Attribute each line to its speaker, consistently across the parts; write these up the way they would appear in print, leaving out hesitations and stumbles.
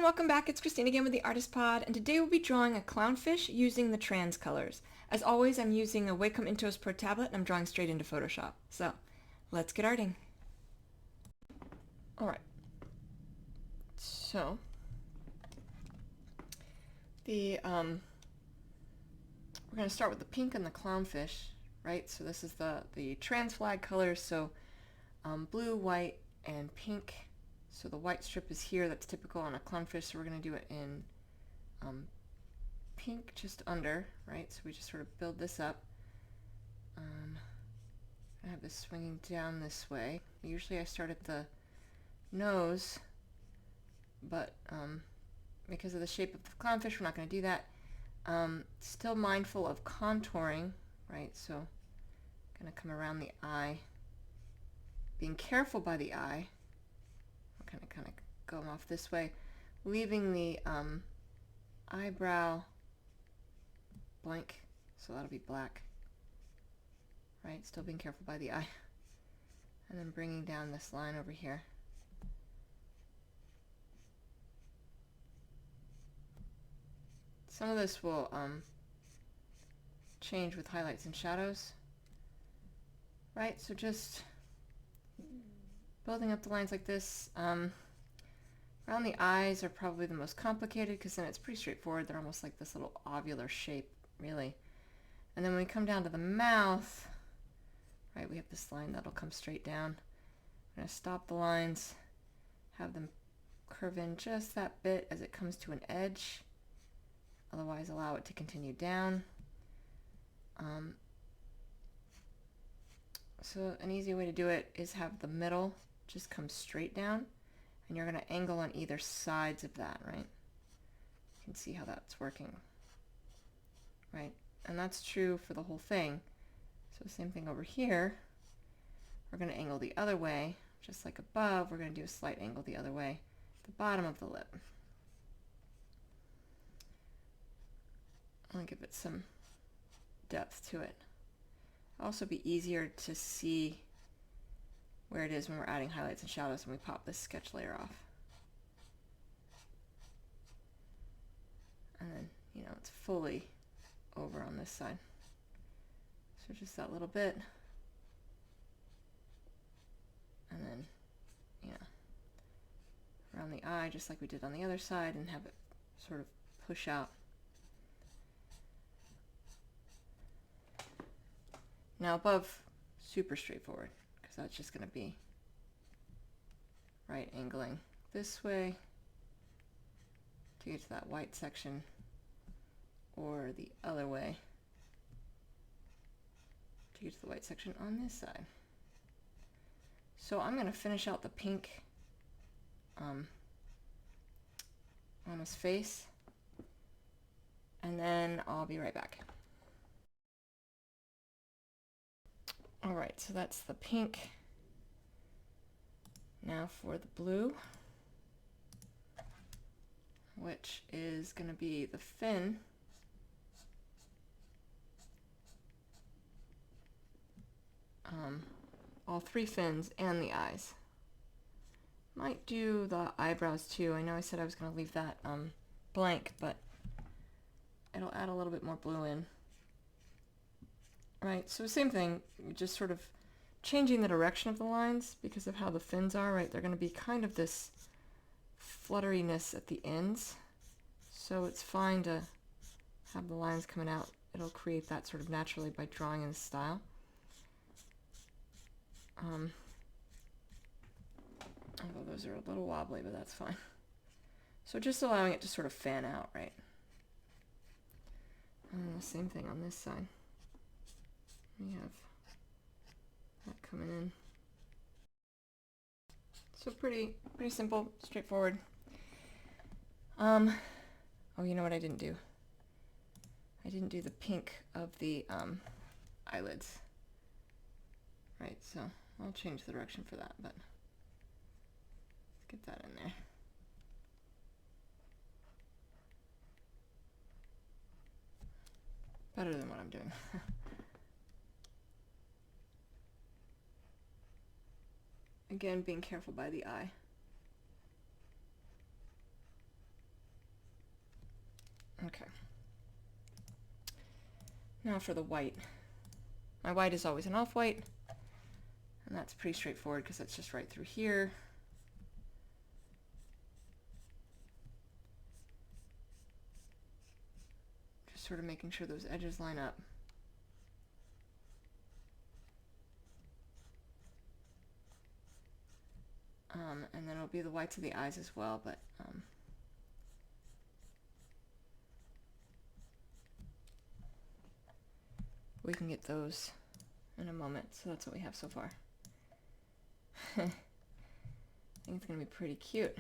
Speaker 1: everyone, welcome back. It's Christine again with the Artist Pod, and today we'll be drawing a clownfish using the trans colors. As always, I'm using a Wacom Intuos Pro tablet and I'm drawing straight into Photoshop. So, let's get arting. Alright. So, we're going to start with the pink and the clownfish, right? So this is the trans flag colors, so blue, white, and pink. So the white strip is here, that's typical on a clownfish, so we're going to do it in pink just under, right? So we just sort of build this up. I have this swinging down this way. Usually I start at the nose, but because of the shape of the clownfish, we're not going to do that. Still mindful of contouring, right? So I'm going to come around the eye, being careful by the eye. Kind of go off this way, leaving the eyebrow blank, so that'll be black, right? Still being careful by the eye, and then bringing down this line over here. Some of this will change with highlights and shadows, right? So just building up the lines like this. Around the eyes are probably the most complicated because then it's pretty straightforward. They're almost like this little ovular shape, really. And then when we come down to the mouth, right, we have this line that'll come straight down. I'm going to stop the lines, have them curve in just that bit as it comes to an edge. Otherwise, allow it to continue down. So an easy way to do it is have the middle just come straight down, and you're going to angle on either sides of that, right? You can see how that's working, right? And that's true for the whole thing. So same thing over here. We're going to angle the other way, just like above. We're going to do a slight angle the other way, the bottom of the lip. I'll give it some depth to it. It'll also be easier to see where it is when we're adding highlights and shadows when we pop this sketch layer off. And then, you know, it's fully over on this side. So just that little bit. And then, you know, around the eye, just like we did on the other side, and have it sort of push out. Now above, super straightforward, because that's just going to be right angling this way to get to that white section, or the other way to get to the white section on this side. So I'm going to finish out the pink on his face, and then I'll be right back. Alright, so that's the pink. Now for the blue, which is going to be the fin. All three fins and the eyes. Might do the eyebrows too. I know I said I was going to leave that blank, but it'll add a little bit more blue in. Right, so same thing, just sort of changing the direction of the lines because of how the fins are, right? They're going to be kind of this flutteriness at the ends, so it's fine to have the lines coming out. It'll create that sort of naturally by drawing in this style. Although those are a little wobbly, but that's fine. So just allowing it to sort of fan out, right? And the same thing on this side. We have that coming in. So pretty simple, straightforward. Oh, you know what I didn't do? I didn't do the pink of the eyelids. Right, so I'll change the direction for that, but let's get that in there. Better than what I'm doing. Again, being careful by the eye. Okay. Now for the white. My white is always an off-white, and that's pretty straightforward because that's just right through here. Just sort of making sure those edges line up. And then it'll be the whites of the eyes as well, but we can get those in a moment. So that's what we have so far. I think it's going to be pretty cute.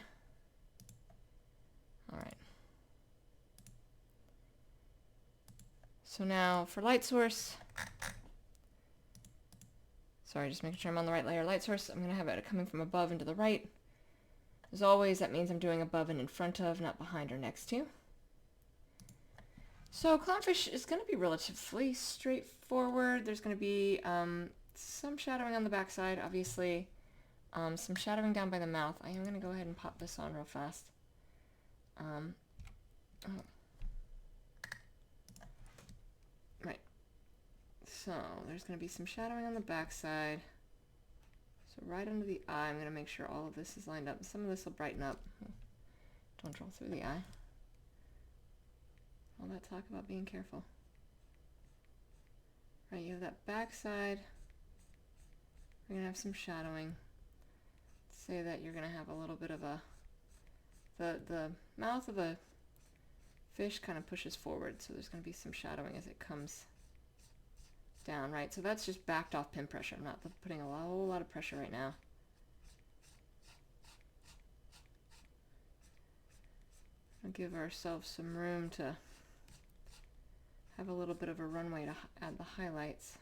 Speaker 1: All right. So now for light source, sorry, just making sure I'm on the right layer. Light source, I'm going to have it coming from above and to the right. As always, that means I'm doing above and in front of, not behind or next to. So Clownfish is going to be relatively straightforward. There's going to be some shadowing on the backside, obviously. Some shadowing down by the mouth. I am going to go ahead and pop this on real fast. Right. So there's going to be some shadowing on the backside. So right under the eye, I'm going to make sure all of this is lined up. Some of this will brighten up. Don't draw through the eye. All that talk about being careful. Right, you have that backside. We're going to have some shadowing. Say that you're going to have a little bit of a... The mouth of a fish kind of pushes forward, so there's going to be some shadowing as it comes down, right? So that's just backed off pin pressure. I'm not putting a whole lot of pressure right now. I'll give ourselves some room to have a little bit of a runway to add the highlights.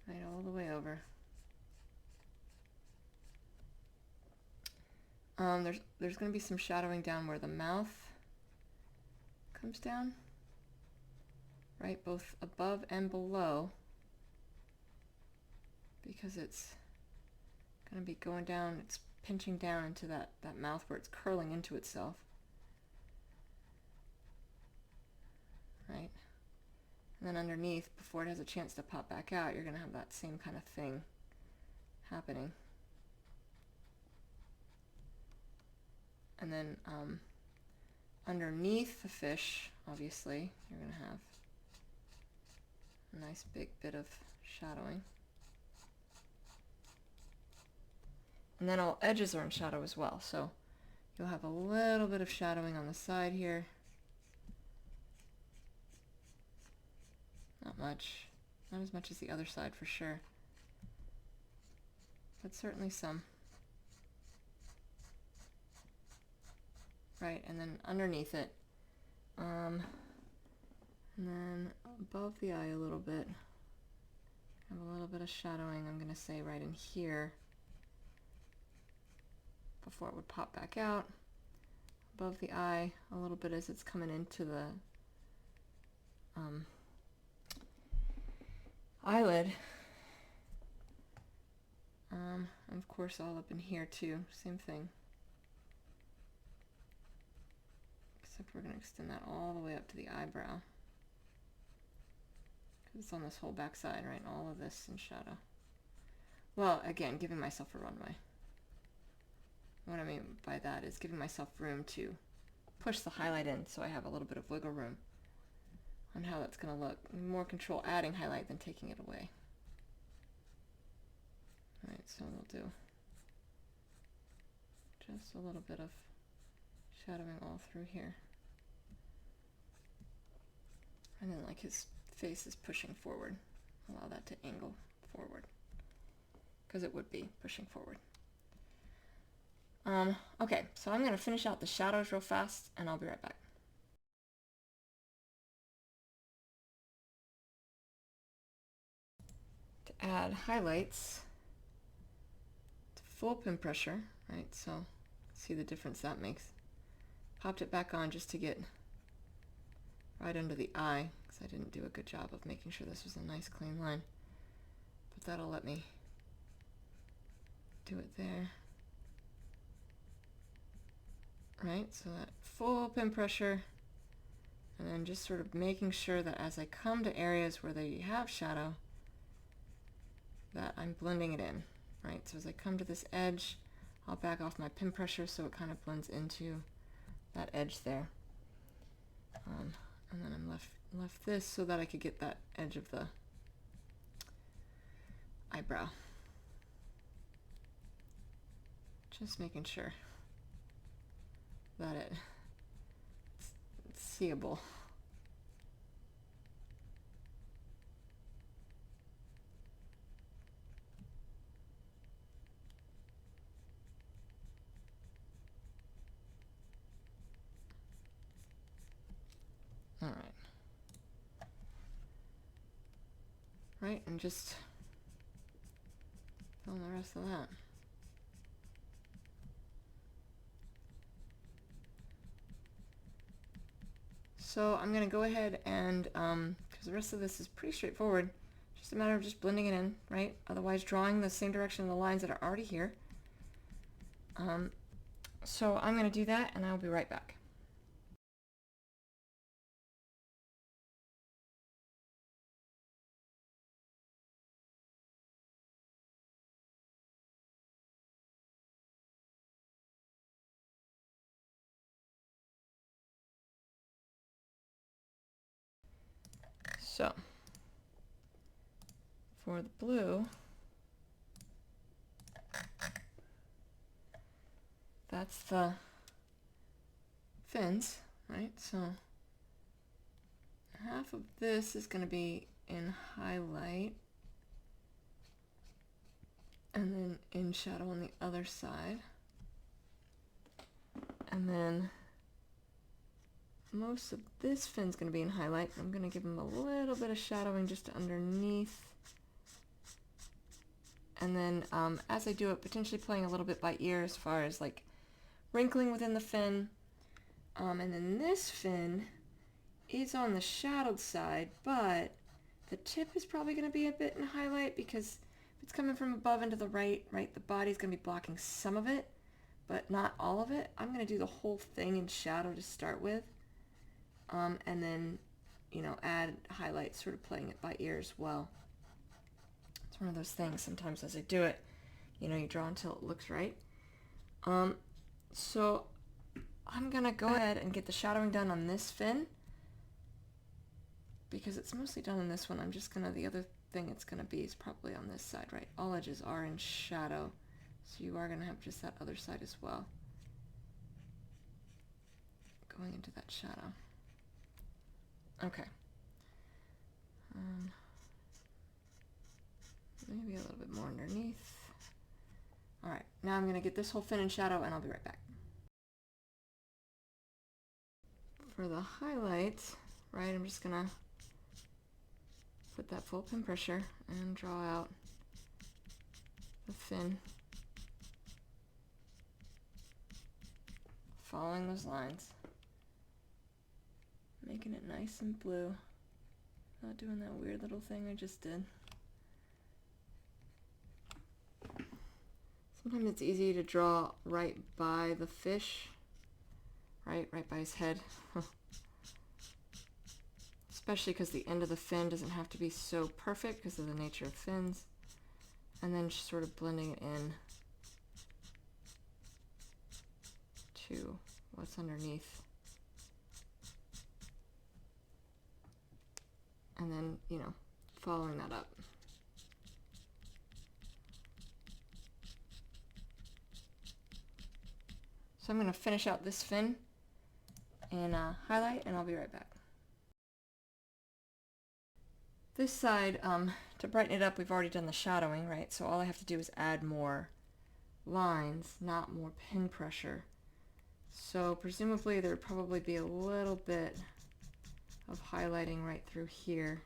Speaker 1: Right, all the way over. There's going to be some shadowing down where the mouth comes down, right, both above and below, because it's going to be going down, it's pinching down into that mouth where it's curling into itself, right? And then underneath, before it has a chance to pop back out, you're going to have that same kind of thing happening. And then underneath the fish, obviously, you're going to have a nice big bit of shadowing. And then all edges are in shadow as well, so you'll have a little bit of shadowing on the side here. Not much. Not as much as the other side for sure. But certainly some. Right, and then underneath it. And then above the eye a little bit. Have a little bit of shadowing, I'm going to say, right in here. Before it would pop back out. Above the eye a little bit as it's coming into the eyelid. And of course all up in here too, same thing. Except we're going to extend that all the way up to the eyebrow. Because it's on this whole back side, right? All of this in shadow. Well, again, giving myself a runway. What I mean by that is giving myself room to push the highlight in so I have a little bit of wiggle room on how that's going to look. More control adding highlight than taking it away. Alright, so we'll do just a little bit of shadowing all through here. And then like his face is pushing forward. Allow that to angle forward. Because it would be pushing forward. Okay, so I'm going to finish out the shadows real fast and I'll be right back. To add highlights to full pin pressure, right, so see the difference that makes. Popped it back on just to get right under the eye because I didn't do a good job of making sure this was a nice clean line. But that'll let me do it there. right? So that full pin pressure, and then just sort of making sure that as I come to areas where they have shadow, that I'm blending it in, right? So as I come to this edge, I'll back off my pin pressure so it kind of blends into that edge there. And then I'm left this so that I could get that edge of the eyebrow. Just making sure that it's seeable. All right. Right, and just fill in the rest of that. So I'm going to go ahead and, because the rest of this is pretty straightforward, just a matter of just blending it in, right? Otherwise drawing the same direction of the lines that are already here. So I'm going to do that and I'll be right back. So for the blue, that's the fins, right? So half of this is going to be in highlight and then in shadow on the other side. And then most of this fin's going to be in highlight. I'm going to give them a little bit of shadowing just underneath. And then as I do it, potentially playing a little bit by ear as far as like wrinkling within the fin. And then this fin is on the shadowed side, but the tip is probably going to be a bit in highlight because if it's coming from above and to the right, the body's going to be blocking some of it, but not all of it. I'm going to do the whole thing in shadow to start with. And then, add highlights, sort of playing it by ear as well. It's one of those things, sometimes as I do it, you draw until it looks right. So I'm going to go ahead and get the shadowing done on this fin. Because it's mostly done in this one, I'm just going to, the other thing it's going to be is probably on this side, right? All edges are in shadow, so you are going to have just that other side as well. Going into that shadow. Okay. Maybe a little bit more underneath. All right, now I'm going to get this whole fin in shadow and I'll be right back. For the highlights, right, I'm just going to put that full pin pressure and draw out the fin. Following those lines. Making it nice and blue. Not doing that weird little thing I just did. Sometimes it's easy to draw right by the fish, right by his head. Especially because the end of the fin doesn't have to be so perfect because of the nature of fins. And then just sort of blending it in to what's underneath. And then, following that up. So I'm going to finish out this fin in highlight and I'll be right back. This side, to brighten it up, we've already done the shadowing, right? So all I have to do is add more lines, not more pin pressure. So presumably there would probably be a little bit of highlighting right through here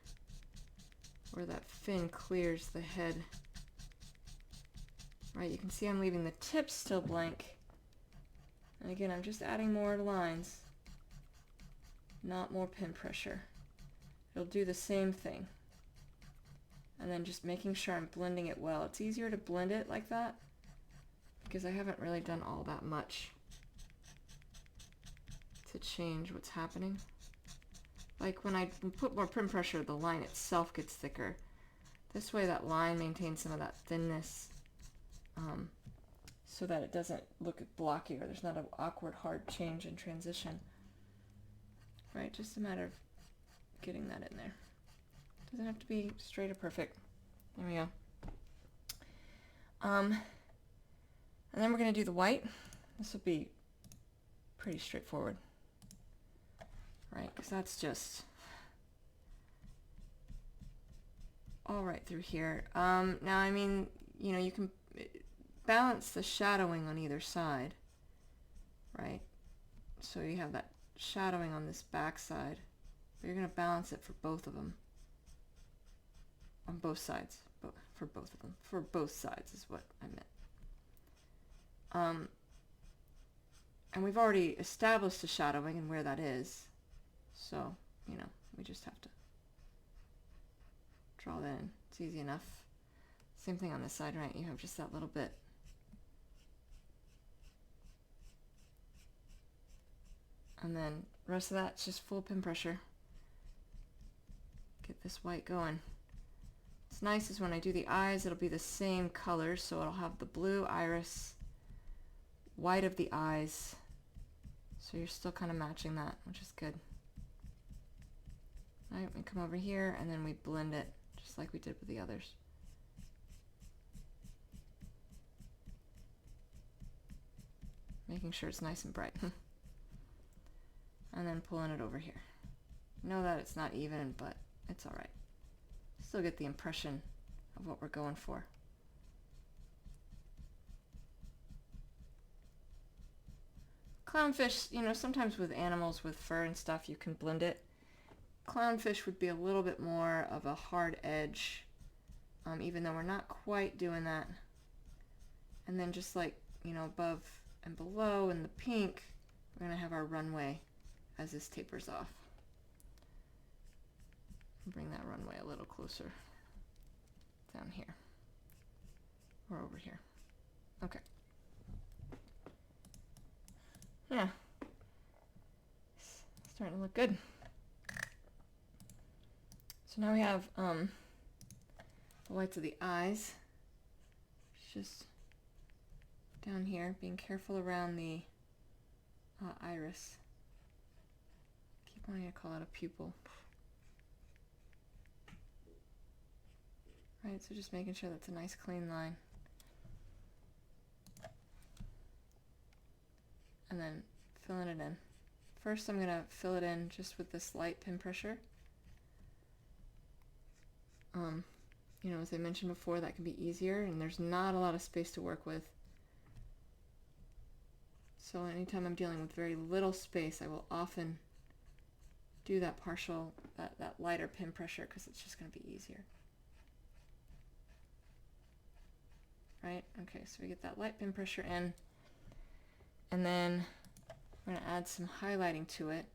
Speaker 1: where that fin clears the head. Right, you can see I'm leaving the tips still blank. And again, I'm just adding more lines, not more pin pressure. It'll do the same thing. And then just making sure I'm blending it well. It's easier to blend it like that because I haven't really done all that much to change what's happening. Like when I put more print pressure, the line itself gets thicker. This way that line maintains some of that thinness, so that it doesn't look blocky or there's not an awkward hard change in transition. Right, just a matter of getting that in there. Doesn't have to be straight or perfect. There we go. And then we're going to do the white. This will be pretty straightforward, right? Because that's just all right through here. Now, I mean, you know, you can balance the shadowing on either side, right? So you have that shadowing on this back side, but you're going to balance it for both of them. On both sides, for both of them. For both sides is what I meant. And we've already established the shadowing and where that is. So, you know, we just have to draw that in. It's easy enough. Same thing on this side, right? You have just that little bit. And then the rest of that's just full pin pressure. Get this white going. What's nice is when I do the eyes, it'll be the same color, so it'll have the blue iris, white of the eyes, so you're still kind of matching that, which is good. All right, we come over here and then we blend it just like we did with the others. Making sure it's nice and bright. And then pulling it over here. Know that it's not even, but it's all right. Still get the impression of what we're going for. Clownfish, you know, sometimes with animals with fur and stuff, you can blend it. Clownfish would be a little bit more of a hard edge, even though we're not quite doing that. And then just like, you know, above and below in the pink, we're going to have our runway as this tapers off. Bring that runway a little closer down here or over here. Okay. Yeah. Starting to look good. So now we have the whites of the eyes. Just down here, being careful around the iris. Keep wanting to call it a pupil. Right, so just making sure that's a nice clean line. And then filling it in. First I'm going to fill it in just with this light pin pressure. You know, as I mentioned before, that can be easier and there's not a lot of space to work with. So anytime I'm dealing with very little space, I will often do that partial, that lighter pin pressure because it's just going to be easier. Right? Okay, so we get that light pin pressure in, and then we're going to add some highlighting to it,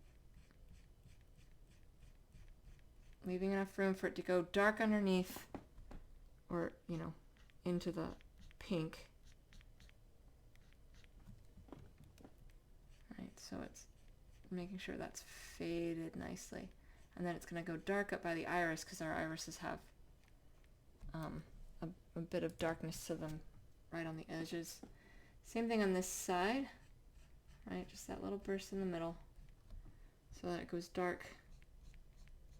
Speaker 1: leaving enough room for it to go dark underneath, or, you know, into the pink. Right, so it's making sure that's faded nicely. And then it's going to go dark up by the iris because our irises have a bit of darkness to them right on the edges. Same thing on this side, right? Just that little burst in the middle so that it goes dark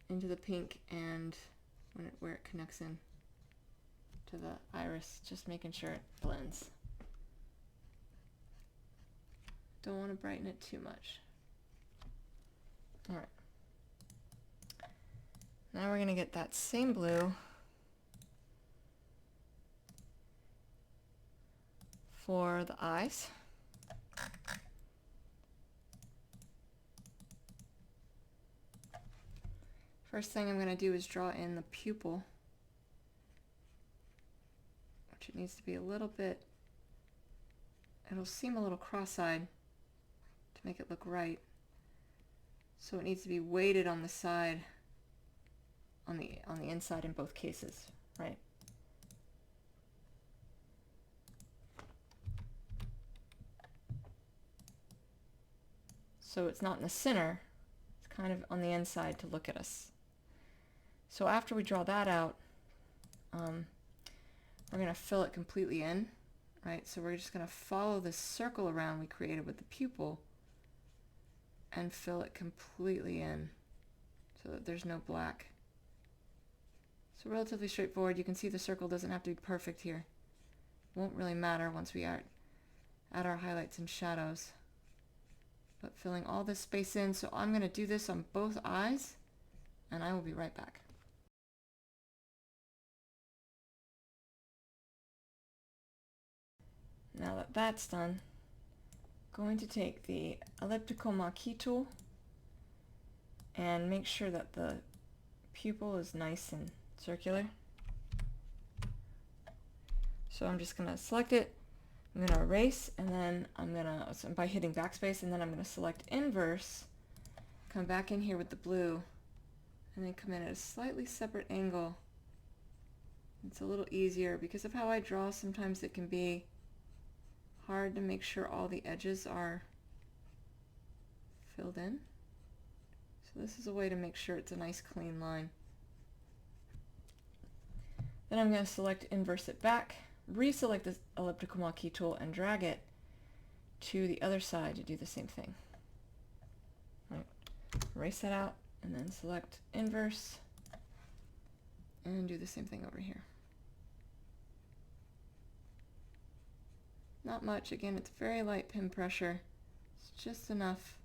Speaker 1: into the pink and where it connects in to the iris, just making sure it blends. Don't want to brighten it too much. All right. Now we're going to get that same blue for the eyes. First thing I'm going to do is draw in the pupil, which it needs to be a little bit, it'll seem a little cross-eyed to make it look right. So it needs to be weighted on the side, on the inside in both cases, right? So it's not in the center, it's kind of on the inside to look at us. So after we draw that out, we're going to fill it completely in, right? So we're just going to follow this circle around we created with the pupil and fill it completely in so that there's no black. So relatively straightforward. You can see the circle doesn't have to be perfect here. Won't really matter once we add our highlights and shadows. But filling all this space in, so I'm going to do this on both eyes, and I will be right back. Now that that's done, I'm going to take the elliptical marquee tool and make sure that the pupil is nice and circular. So I'm just going to select it, I'm going to erase, and then I'm going to, by hitting backspace, and then I'm going to select inverse, come back in here with the blue, and then come in at a slightly separate angle. It's a little easier because of how I draw. Sometimes it can be hard to make sure all the edges are filled in. So this is a way to make sure it's a nice clean line. Then I'm going to select inverse it back, reselect the elliptical marquee tool and drag it to the other side to do the same thing. Right. Erase that out and then select inverse and do the same thing over here. Not much. Again, it's very light pin pressure. It's just enough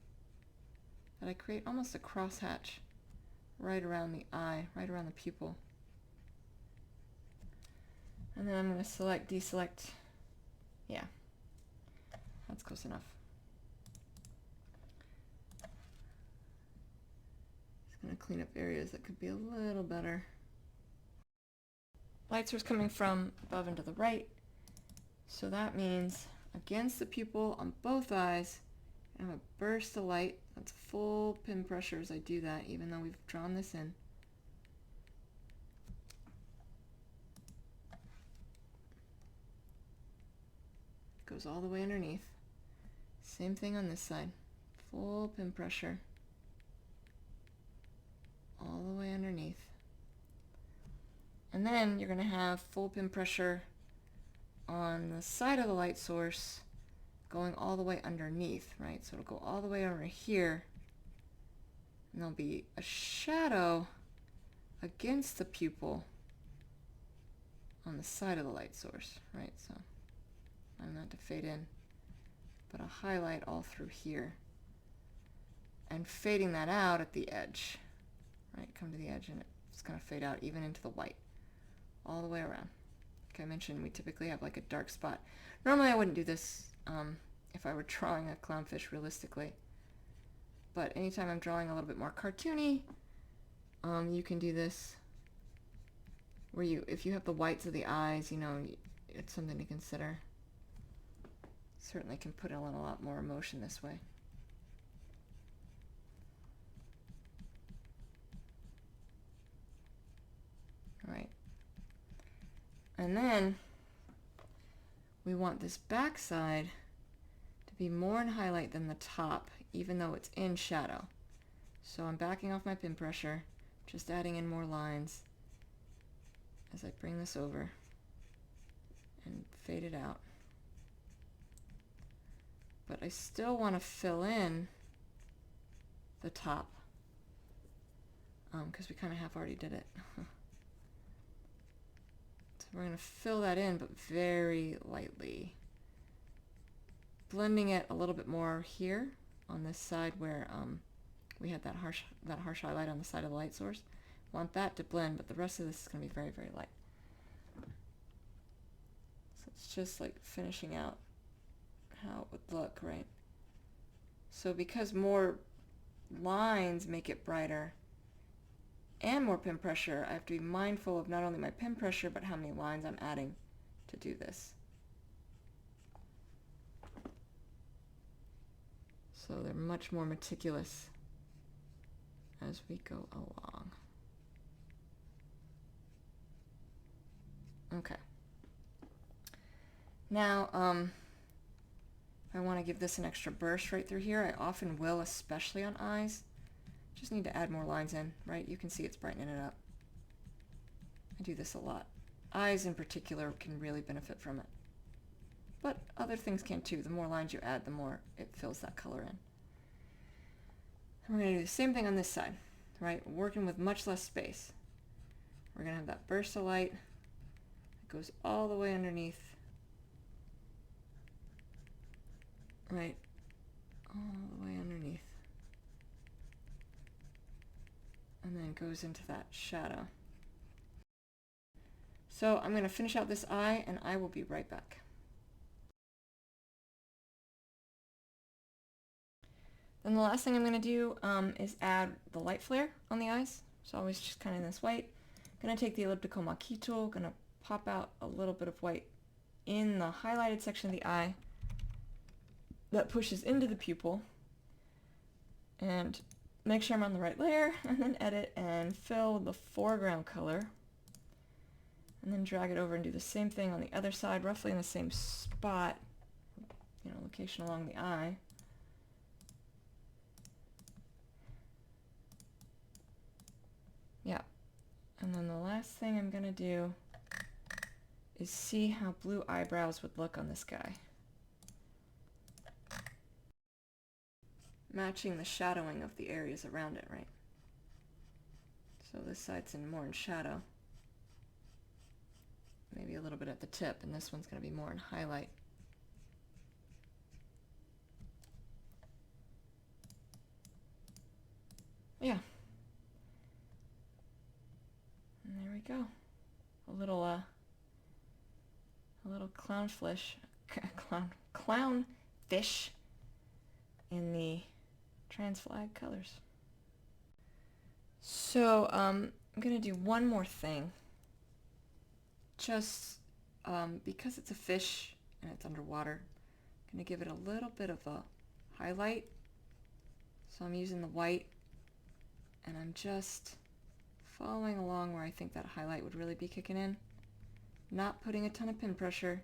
Speaker 1: that I create almost a crosshatch right around the eye, right around the pupil. And then I'm going to select, deselect. Yeah, that's close enough. Just going to clean up areas that could be a little better. Light source coming from above and to the right. So that means against the pupil on both eyes, I have a burst of light. That's full pin pressure as I do that, even though we've drawn this in. Goes all the way underneath. Same thing on this side. Full pin pressure. All the way underneath. And then you're going to have full pin pressure on the side of the light source going all the way underneath, right? So it'll go all the way over here, and there'll be a shadow against the pupil on the side of the light source, right? So I'm not to fade in, but a highlight all through here and fading that out at the edge, right? Come to the edge and it's going to fade out even into the white all the way around. Like I mentioned, we typically have like a dark spot. Normally I wouldn't do this if I were drawing a clownfish realistically, but anytime I'm drawing a little bit more cartoony, you can do this where if you have the whites of the eyes, you know, it's something to consider. Certainly can put in a lot more emotion this way. All right. And then we want this back side to be more in highlight than the top, even though it's in shadow. So I'm backing off my pin pressure, just adding in more lines as I bring this over and fade it out. But I still want to fill in the top because we kind of half already did it. So we're going to fill that in, but very lightly. Blending it a little bit more here on this side where we had that harsh highlight on the side of the light source. Want that to blend, but the rest of this is going to be very, very light. So it's just like finishing out how it would look, right? So because more lines make it brighter and more pin pressure, I have to be mindful of not only my pin pressure, but how many lines I'm adding to do this. So they're much more meticulous as we go along. Okay. Now, If I want to give this an extra burst right through here, I often will, especially on eyes. Just need to add more lines in, right? You can see it's brightening it up. I do this a lot. Eyes in particular can really benefit from it. But other things can too. The more lines you add, the more it fills that color in. And we're going to do the same thing on this side, right? Working with much less space. We're going to have that burst of light that goes all the way underneath. Right? All the way underneath. And then goes into that shadow. So I'm going to finish out this eye and I will be right back. Then the last thing I'm going to do is add the light flare on the eyes. So always just kind of this white. I'm going to take the elliptical marquee tool, going to pop out a little bit of white in the highlighted section of the eye that pushes into the pupil. And make sure I'm on the right layer, and then edit and fill the foreground color. And then drag it over and do the same thing on the other side, roughly in the same spot, location along the eye. Yeah. And then the last thing I'm going to do is see how blue eyebrows would look on this guy. Matching the shadowing of the areas around it, right? So this side's more in shadow. Maybe a little bit at the tip, and this one's going to be more in highlight. Yeah. And there we go. A little clownfish, clownfish in the trans flag colors. So I'm going to do one more thing. Just because it's a fish and it's underwater, I'm going to give it a little bit of a highlight. So I'm using the white and I'm just following along where I think that highlight would really be kicking in. Not putting a ton of pin pressure.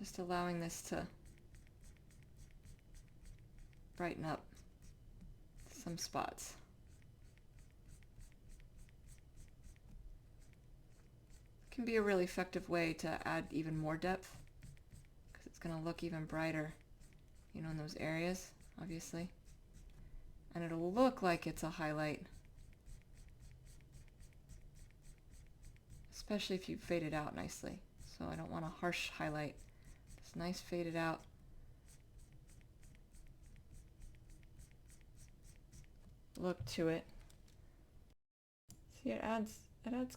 Speaker 1: Just allowing this to brighten up some spots. Can be a really effective way to add even more depth because it's going to look even brighter, in those areas, obviously. And it'll look like it's a highlight, especially if you fade it out nicely. So I don't want a harsh highlight. Just nice faded out. Look to it. See, it adds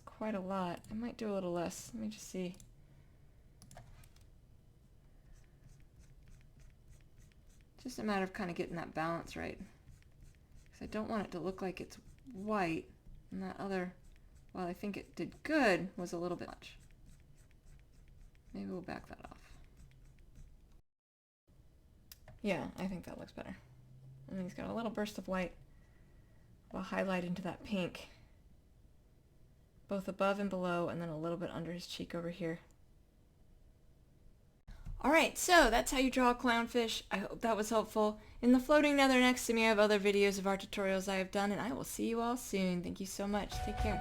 Speaker 1: quite a lot. I might do a little less. Let me just see. Just a matter of kind of getting that balance right. Because I don't want it to look like it's white. And that other, while I think it did good, was a little bit much. Maybe we'll back that off. Yeah, I think that looks better. And then he's got a little burst of white. We'll highlight into that pink. Both above and below, and then a little bit under his cheek over here. Alright, so that's how you draw a clownfish. I hope that was helpful. In the floating nether next to me I have other videos of art tutorials I have done, and I will see you all soon. Thank you so much. Take care.